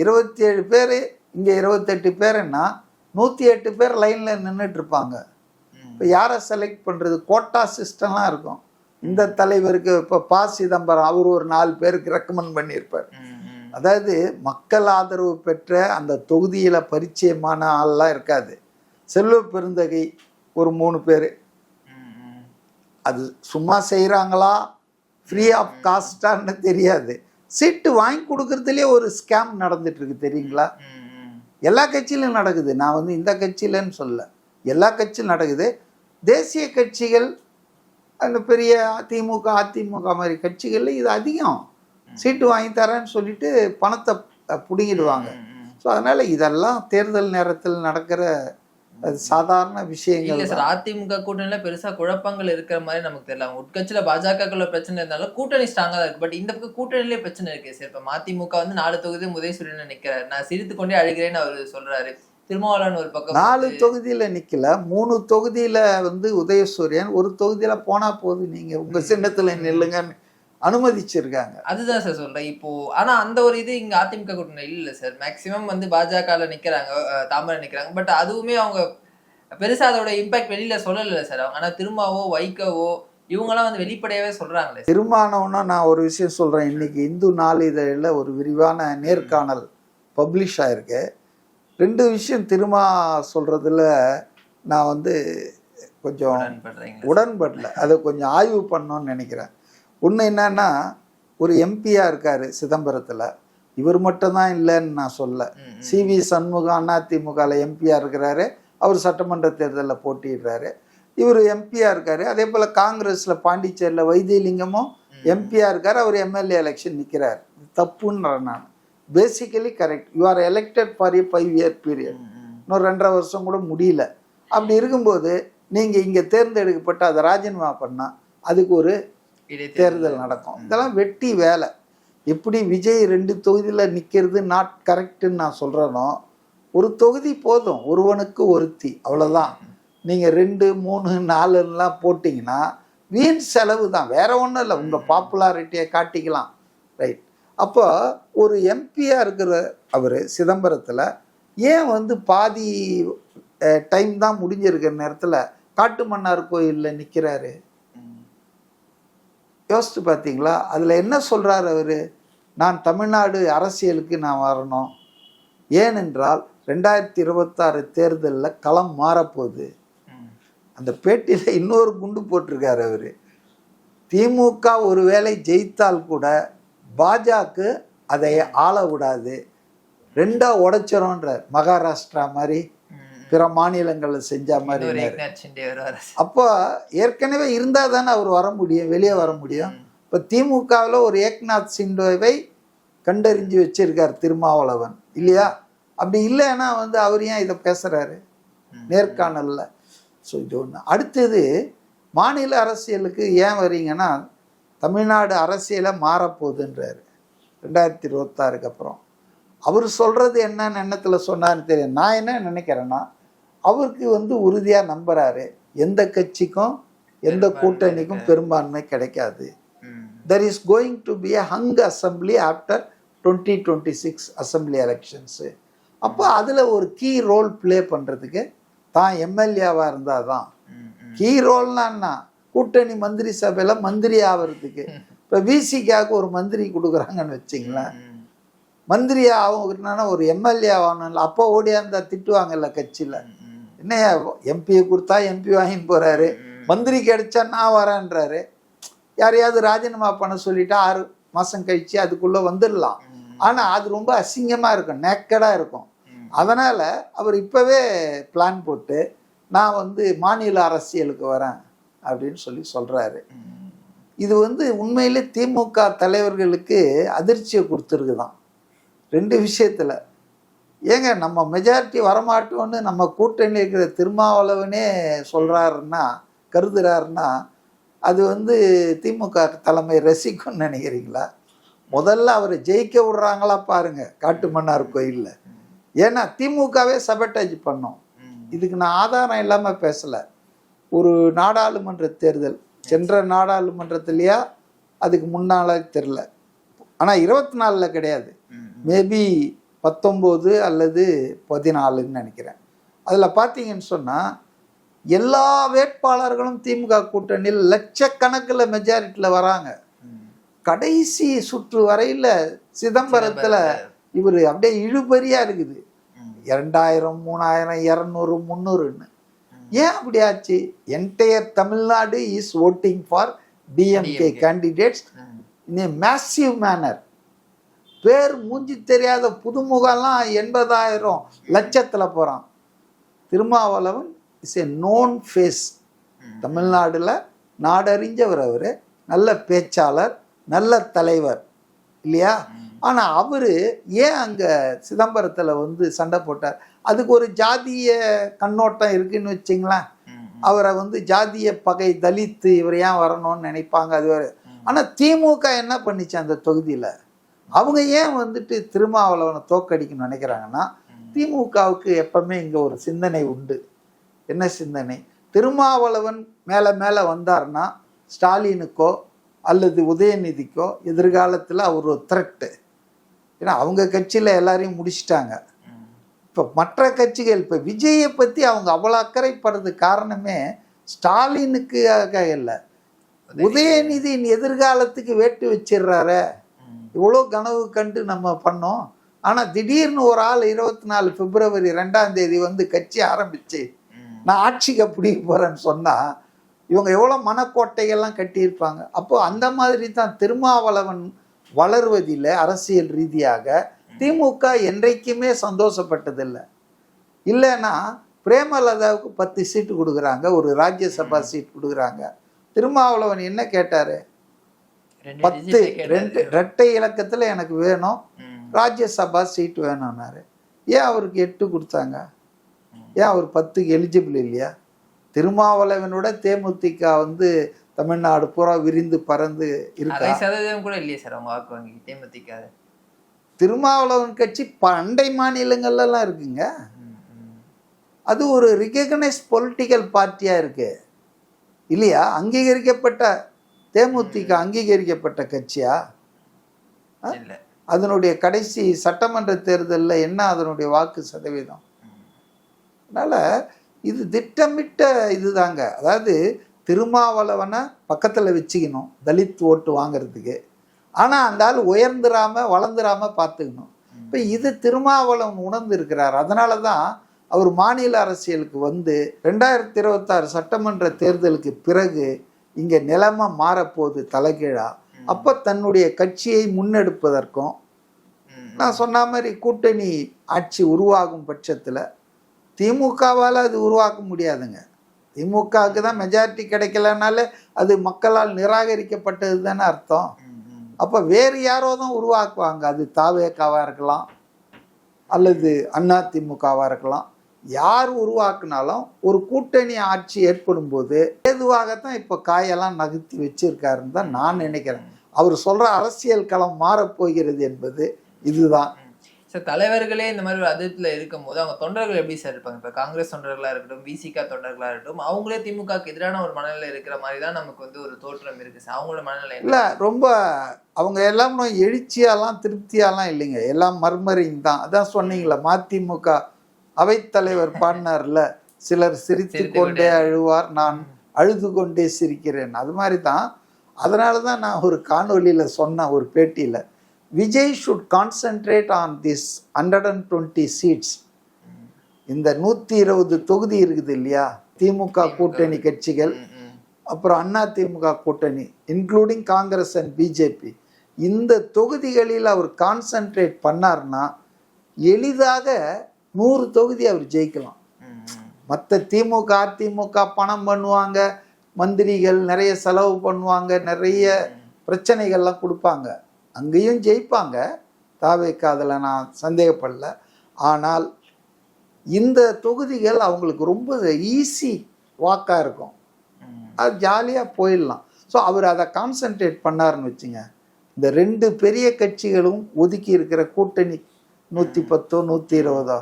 27 பேர் இங்கே 28 பேருன்னா 108 பேர் லைனில் நின்றுட்டு இருப்பாங்க. இப்போ யாரை செலக்ட் பண்ணுறது? கோட்டா சிஸ்டம்லாம் இருக்கும். இந்த தலைவருக்கு இப்போ ப. சிதம்பரம் அவர் ஒரு 4 பேருக்கு ரெக்கமெண்ட் பண்ணியிருப்பார். அதாவது மக்கள் ஆதரவு பெற்ற அந்த தொகுதியில் பரிச்சயமான ஆள்லாம் இருக்காது. செல்வ பெருந்தகை ஒரு 3 பேர். அது சும்மா செய்கிறாங்களா ஃப்ரீ ஆஃப் காஸ்டான்னு தெரியாது. சீட்டு வாங்கி கொடுக்கறதுலேயே ஒரு ஸ்கேம் நடந்துட்டு இருக்கு தெரியுங்களா? எல்லா கட்சியிலும் நடக்குது. நான் வந்து இந்த கட்சியிலன்னு சொல்ல, எல்லா கட்சியும் நடக்குது. தேசிய கட்சிகள் அந்த பெரிய திமுக அதிமுக மாதிரி கட்சிகளில் இது அதிகம். சீட்டு வாங்கி தரேன்னு சொல்லிட்டு பணத்தை பிடுங்கிடுவாங்க. ஸோ அதனால இதெல்லாம் தேர்தல் நேரத்தில் நடக்கிற சாதாரண விஷயங்கள். இல்ல சார், அதிமுக கூட்டணியில பெருசா குழப்பங்கள் இருக்கிற மாதிரி நமக்கு தெரியல. உட்கட்சியில பாஜகக்குள்ள பிரச்சனை இருந்தாலும் கூட்டணி ஸ்ட்ராங்கா தான் இருக்கு. பட் இந்த பக்கம் கூட்டணியிலே பிரச்சனை இருக்கு சார். இப்ப மதிமுக வந்து 4 தொகுதி உதயசூரியன் நிக்கிறாரு. நான் சிரித்து கொண்டே அழுகிறேன்னு அவர் சொல்றாரு. திருமாவளவன் ஒரு பக்கம் 4 தொகுதியில நிக்கல, 3 தொகுதியில வந்து உதயசூரியன், ஒரு தொகுதியில போனா போது நீங்க உங்க சின்னத்துல நில்லுங்கன்னு அனுமதிச்சிருக்காங்க. அதுதான் சார் சொல்றேன். இப்போ ஆனா அந்த ஒரு இது இங்க அதிமுக கூட்டணி இல்ல சார். மேக்சிமம் வந்து பாஜகல நிக்கிறாங்க, தாமரை நிக்கிறாங்க. பட் அதுவுமே அவங்க பெருசா அதோட இம்பாக்ட் வெளியில சொல்லல சார். அவங்க ஆனா திருமாவோ வைகவோ இவங்கெல்லாம் வந்து வெளிப்படையாவே சொல்றாங்களே. திருமானவனா நான் ஒரு விஷயம் சொல்றேன். இன்னைக்கு இந்து நாளிதழில் ஒரு விரிவான நேர்காணல் பப்ளிஷ் ஆயிருக்கு. 2 விஷயம் திருமா சொல்றதுல நான் வந்து கொஞ்சம் உடன்படல. அதை கொஞ்சம் ஆய்வு பண்ணணும்னு நினைக்கிறேன். ஒன்று என்னன்னா, ஒரு எம்பியாக இருக்கார் சிதம்பரத்தில். இவர் மட்டும்தான் இல்லைன்னு நான் சொல்ல. CV சண்முகம் அதிமுகவில் எம்பியாக இருக்கிறாரு. அவர் சட்டமன்ற தேர்தலில் போட்டிடுறாரு. இவர் எம்பியாக இருக்கார். அதே போல் காங்கிரஸில் பாண்டிச்சேரியில் வைத்தியலிங்கமும் எம்பியாக இருக்கார். அவர் MLA எலெக்ஷன் நிற்கிறார். தப்புன்னு நான் basically correct. You are elected for a 5-year period. இன்னும் 2.5 வருஷம் கூட முடியல. அப்படி இருக்கும்போது நீங்கள் இங்கே தேர்ந்தெடுக்கப்பட்டு அதை ராஜினாமா பண்ணால் அதுக்கு ஒரு தேர்தல் நடக்கும். இதெல்லாம் வெட்டி வேலை. எப்படி விஜய் 2 தொகுதியில் நிற்கிறது நாட் கரெக்டுன்னு நான் சொல்கிறேனோ, ஒரு தொகுதி போதும், ஒருவனுக்கு ஒருத்தி, அவ்வளோதான். நீங்கள் 2, 3, 4லாம் போட்டிங்கன்னா வீண் செலவு தான், வேற ஒன்றும் இல்லை. உங்கள் பாப்புலாரிட்டியை காட்டிக்கலாம், ரைட்? அப்போ ஒரு எம்பியாக இருக்கிற அவர் சிதம்பரத்தில் ஏன் வந்து பாதி டைம் தான் முடிஞ்சிருக்கிற நேரத்தில் காட்டுமன்னார் கோயிலில் நிற்கிறாரு? யோசிச்சு பார்த்தீங்களா? அதில் என்ன சொல்கிறார் அவர்? நான் தமிழ்நாடு அரசியலுக்கு நான் வரணும், ஏனென்றால் 2026 தேர்தலில் களம் மாறப்போகுது. அந்த பேட்டியில் இன்னொரு குண்டு போட்டிருக்காரு அவர். திமுக ஒருவேளை ஜெயித்தால் கூட பாஜக அதை ஆள விடாது, 2ஆ உடைச்சிரோன்றார். மகாராஷ்டிரா மாதிரி பிற மாநிலங்களில் செஞ்ச மாதிரி. அப்போ ஏற்கனவே இருந்தால் தானே அவர் வர முடியும், வெளியே வர முடியும். இப்போ திமுகவில் ஒரு ஏக்நாத் சிண்டேவை கண்டறிஞ்சு வச்சிருக்கார் திருமாவளவன், இல்லையா? அப்படி இல்லைன்னா வந்து அவர் ஏன் இதை பேசுகிறாரு நேர்காணலில்? ஸோ இது ஒன்று. அடுத்தது மாநில அரசியலுக்கு ஏன் வரீங்கன்னா, தமிழ்நாடு அரசியலை மாறப்போகுதுன்றாரு 2026க்கு அப்புறம். அவர் சொல்கிறது என்னன்னு எண்ணத்தில் சொன்னார்னு தெரியும். நான் என்ன நினைக்கிறேன்னா, அவருக்கு வந்து உறுதியாக நம்புறாரு, எந்த கட்சிக்கும் எந்த கூட்டணிக்கும் பெரும்பான்மை கிடைக்காது. there is going to be a hung assembly after 2026 assembly elections. அப்போ அதில் ஒரு கீ ரோல் ப்ளே பண்ணுறதுக்கு தான் எம்எல்ஏவாக இருந்தால் தான். கீ ரோல்னா கூட்டணி மந்திரி சபையில் மந்திரி ஆகிறதுக்கு. இப்போ விசிகாவுக்கு ஒரு மந்திரி கொடுக்குறாங்கன்னு வச்சிங்களேன், மந்திரி ஆகுனா ஒரு எம்எல்ஏ ஆகணும்ல. அப்போ ஓடியாந்தா திட்டுவாங்கல்ல கட்சியில், என்னையா எம்பியை கொடுத்தா எம்பி வாங்கின்னு போகிறாரு, மந்திரி கிடைச்சா நான் வரேன்றாரு. யாரையாவது ராஜினாமா பண்ண சொல்லிட்டா 6 மாதம் கழிச்சு அதுக்குள்ளே வந்துடலாம். ஆனால் அது ரொம்ப அசிங்கமாக இருக்கும், நேக்கடாக இருக்கும். அதனால் அவர் இப்போவே பிளான் போட்டு நான் வந்து மாநில அரசியலுக்கு வரேன் அப்படின்னு சொல்கிறாரு. இது வந்து உண்மையிலே திமுக தலைவர்களுக்கு அதிர்ச்சியை கொடுத்துருக்குதான் 2 விஷயத்தில். ஏங்க நம்ம மெஜாரிட்டி வரமாட்டோன்னு நம்ம கூட்டணியில் இருக்கிற திருமாவளவனே சொல்கிறாருன்னா, கருதுறாருன்னா, அது வந்து திமுக தலைமை ரசிக்கும்னு நினைக்கிறீங்களா? முதல்ல அவரை ஜெயிக்க விடுறாங்களா பாருங்க காட்டுமன்னார் கோயிலில். ஏன்னா திமுகவே சபட்டேஜ் பண்ணோம். இதுக்கு நான் ஆதாரம் இல்லாமல் பேசலை. ஒரு நாடாளுமன்ற தேர்தல் சென்ற நாடாளுமன்றத்திலையா அதுக்கு முன்னால் தெரில, ஆனால் 24 கிடையாது, மேபி 19 அல்லது 14ன்னு நினைக்கிறேன். அதில் பார்த்தீங்கன்னு சொன்னால் எல்லா வேட்பாளர்களும் திமுக கூட்டணியில் லட்சக்கணக்கில் மெஜாரிட்டியில் வராங்க. கடைசி சுற்று வரையில் சிதம்பரத்தில் இவர் அப்படியே இழுபறியாக இருக்குது, 2000, 3000, 200, 300ன்னு. ஏன் அப்படி ஆச்சு? Entire Tamil Nadu is voting for DMK candidates in a massive manner. பேர் மூஞ்சி தெரியாத புதுமுகம்லாம் 80,000 லட்சத்தில் போகிறான். Thirumavalavan is a known face. தமிழ்நாட்டில் நாடறிஞ்சவர், அவர் நல்ல பேச்சாளர், நல்ல தலைவர் இல்லையா? ஆனால் அவர் ஏன் அங்கே சிதம்பரத்தில் வந்து சண்டை போட்டார்? அதுக்கு ஒரு ஜாதிய கண்ணோட்டம் இருக்குன்னு வச்சிங்களேன். அவரை வந்து ஜாதிய பகை, தலித்து, இவர் ஏன் வரணும்னு நினைப்பாங்க, அது வேறு. ஆனால் திமுக என்ன பண்ணிச்சு அந்த தொகுதியில்? அவங்க ஏன் வந்துட்டு திருமாவளவனை தோக்கடிக்கணும்னு நினைக்கிறாங்கன்னா, திமுகவுக்கு எப்பவுமே இங்கே ஒரு சிந்தனை உண்டு. என்ன சிந்தனை? திருமாவளவன் மேலே மேலே வந்தார்னா ஸ்டாலினுக்கோ அல்லது உதயநிதிக்கோ எதிர்காலத்தில் அவர் ஒரு த்ரெட்டு. ஏன்னா அவங்க கட்சியில் எல்லாரையும் முடிச்சிட்டாங்க. இப்போ மற்ற கட்சிகள், இப்போ விஜயை பற்றி அவங்க அவ்வளோ அக்கறைப்படுறது காரணமே ஸ்டாலினுக்காக இல்லை, உதயநிதியின் எதிர்காலத்துக்கு வேட்டு வச்சிடுறாரு. இவ்வளோ கனவு கண்டு நம்ம பண்ணோம். ஆனால் திடீர்னு ஒரு ஆள் 24 பிப்ரவரி 2 வந்து கட்சி ஆரம்பிச்சு நான் ஆட்சிக்கு பிடிக்க போகிறேன்னு சொன்னால் இவங்க எவ்வளோ மனக்கோட்டைகள்லாம் கட்டியிருப்பாங்க. அப்போ அந்த மாதிரி தான் திருமாவளவன் வளர்வதில் அரசியல் ரீதியாக திமுக என்றைக்குமே சந்தோஷப்பட்டதில்லை. இல்லைன்னா பிரேமலதாவுக்கு 10 சீட்டு கொடுக்குறாங்க, ஒரு ராஜ்யசபா சீட் கொடுக்குறாங்க. திருமாவளவன் என்ன கேட்டார்? 10 2 இலக்கத்தில் எனக்கு வேணும், ராஜ்யசபா சீட் வேணும்னாரு. ஏன் அவருக்கு 8 கொடுத்தாங்க? ஏன் அவர் 10க்கு எலிஜிபிள் இல்லையா? திருமாவளவனோட தேமுதிக வந்து தமிழ்நாடு பூரா விரிந்து பறந்து இருக்கா? 1% கூட இல்லையே சார் அவங்க வாக்கு வங்கி தேமுதிக. திருமாவளவன் கட்சி அண்டை மாநிலங்கள்லாம் இருக்குங்க. அது ஒரு ரிகக்னைஸ் பொலிட்டிக்கல் பார்ட்டியா இருக்கு இல்லையா? அங்கீகரிக்கப்பட்ட தேமுதிக அங்கீகரிக்கப்பட்ட கட்சியா? அதனுடைய கடைசி சட்டமன்ற தேர்தலில் என்ன அதனுடைய வாக்கு சதவீதம்? அதனால இது திட்டமிட்ட இதுதாங்க. அதாவது திருமாவளவனை பக்கத்தில் வச்சுக்கணும் தலித் ஓட்டு வாங்கிறதுக்கு, ஆனால் அந்த ஆள் உயர்ந்துடாமல் வளர்ந்துடாமல் பார்த்துக்கணும். இப்போ இது திருமாவளவன் உணர்ந்து இருக்கிறார். அதனால தான் அவர் மாநில அரசியலுக்கு வந்து 2026 சட்டமன்ற தேர்தலுக்கு பிறகு இங்கே நிலைமை மாறப்போகுது தலைகீழா. அப்போ தன்னுடைய கட்சியை முன்னெடுப்பதற்கும், நான் சொன்ன மாதிரி கூட்டணி ஆட்சி உருவாகும் பட்சத்தில் திமுகவால் அது உருவாக்க முடியாதுங்க. திமுகவுக்கு தான் மெஜாரிட்டி கிடைக்கலனால அது மக்களால் நிராகரிக்கப்பட்டது தானே அர்த்தம். அப்போ வேறு யாரோ தான் உருவாக்குவாங்க. அது தாவேகாவாக இருக்கலாம் அல்லது அண்ணா திமுகவாக இருக்கலாம். யார் உருவாக்குனாலும் ஒரு கூட்டணி ஆட்சி ஏற்படும் போது ஏதுவாகத்தான் இப்போ காயெல்லாம் நகர்த்தி வச்சிருக்காருன்னு தான் நான் நினைக்கிறேன். அவர் சொல்கிற அரசியல் களம் மாறப்போகிறது என்பது இதுதான். சார், தலைவர்களே இந்த மாதிரி ஒரு அதிர்த்துல இருக்கும் போது அவங்க தொண்டர்கள் எப்படி சார் இருப்பாங்க? இப்போ காங்கிரஸ் தொண்டர்களாக இருக்கட்டும், விசிகா தொண்டர்களாக இருக்கட்டும், அவங்களே திமுகக்கு எதிரான ஒரு மனநிலை இருக்கிற மாதிரி தான் நமக்கு வந்து ஒரு தோற்றம் இருக்கு சார். அவங்களோட மனநிலை இல்லை, ரொம்ப அவங்க எல்லாம் எழுச்சியாலாம் திருப்தியாலாம் இல்லைங்க, எல்லாம் மர்மரிங் தான். அதான் சொன்னீங்களே, மதிமுக அவைத்தலைவர் பாடினார்ல, சிலர் சிரித்து கொண்டே அழுவார், நான் அழுது கொண்டே சிரிக்கிறேன். அது மாதிரி தான். அதனால தான் நான் ஒரு காணொலியில் சொன்னேன், ஒரு பேட்டியில், Vijay should concentrate on this 120 seats. இந்த 120 தொகுதி இருக்குது இல்லையா, திமுக கூட்டணி கட்சிகள், அப்புறம் அண்ணா திமுக கூட்டணி இன்க்ளூடிங் காங்கிரஸ் அண்ட் பிஜேபி, இந்த தொகுதிகளில் அவர் கான்சென்ட்ரேட் பண்ணார்னா எளிதாக 100 தொகுதி அவர் ஜெயிக்கலாம். மற்ற திமுக அதிமுக பணம் பண்ணுவாங்க, மந்திரிகள் நிறைய செலவு பண்ணுவாங்க, நிறைய பிரச்சனைகள்லாம் கொடுப்பாங்க, அங்கேயும் ஜெயிப்பாங்க தாவேக்கா, அதில் நான் சந்தேகப்படல. ஆனால் இந்த தொகுதிகள் அவங்களுக்கு ரொம்ப ஈஸி வாக்காக இருக்கும், அது ஜாலியாக போயிடலாம். ஸோ அவர் அதை கான்சென்ட்ரேட் பண்ணாருன்னு வச்சுங்க, இந்த 2 பெரிய கட்சிகளும் ஒதுக்கி இருக்கிற கூட்டணி 110 120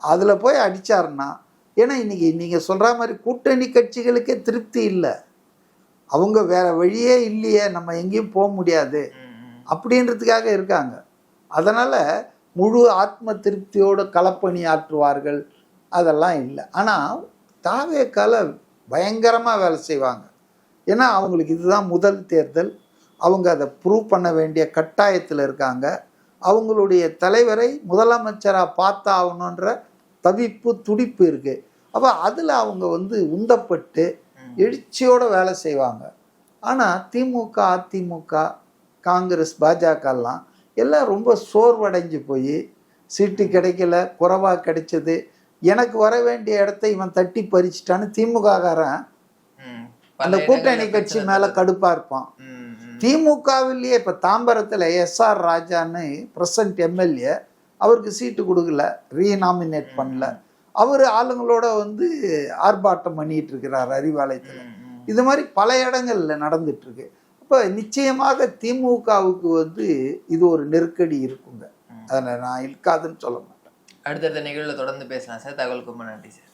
அதில் போய் அடித்தாருன்னா, ஏன்னா இன்னைக்கு நீங்கள் சொல்கிற மாதிரி கூட்டணி கட்சிகளுக்கே திருப்தி இல்லை, அவங்க வேற வழியே இல்லையே, நம்ம எங்கேயும் போக முடியாது அப்படின்றதுக்காக இருக்காங்க. அதனால் முழு ஆத்ம திருப்தியோடு களப்பணி ஆற்றுவார்கள், அதெல்லாம் இல்லை. ஆனால் தாவேக்கால பயங்கரமாக வேலை செய்வாங்க. ஏன்னா அவங்களுக்கு இதுதான் முதல் தேர்தல், அவங்க அதை ப்ரூவ் பண்ண வேண்டிய கட்டாயத்தில் இருக்காங்க. அவங்களுடைய தலைவரை முதலமைச்சராக பார்த்தாகணுன்ற தவிப்பு துடிப்பு இருக்குது. அப்போ அதில் அவங்க உந்தப்பட்டு எழுச்சியோடு வேலை செய்வாங்க. ஆனால் திமுக அதிமுக காங்கிரஸ் பாஜகலாம் எல்லாம் ரொம்ப சோர்வடைஞ்சு போய், சீட்டு கிடைக்கல, குறைவாக கிடைச்சது, எனக்கு வர வேண்டிய இடத்த இவன் தட்டி பறிச்சிட்டான்னு திமுககாரன் அந்த கூட்டணி கட்சி மேலே கடுப்பாக இருப்பான். திமுகவிலேயே இப்போ தாம்பரத்தில் எஸ்ஆர் ராஜான்னு பிரசன்ட் எம்எல்ஏ, அவருக்கு சீட்டு கொடுக்கல, ரீநாமினேட் பண்ணல, அவர் ஆளுங்களோட ஆர்ப்பாட்டம் பண்ணிட்டு இருக்கிறார் அறிவாலயத்தில். இது மாதிரி பல இடங்கள்ல நடந்துட்டு இருக்கு. அப்போ நிச்சயமாக திமுகவுக்கு இது ஒரு நெருக்கடி இருக்குங்க, அதில் நான் இருக்காதுன்னு சொல்ல மாட்டேன். அடுத்தடுத்த நிகழ்வில் தொடர்ந்து பேசலாம் சார். தகவலுக்கு ரொம்ப நன்றி சார்.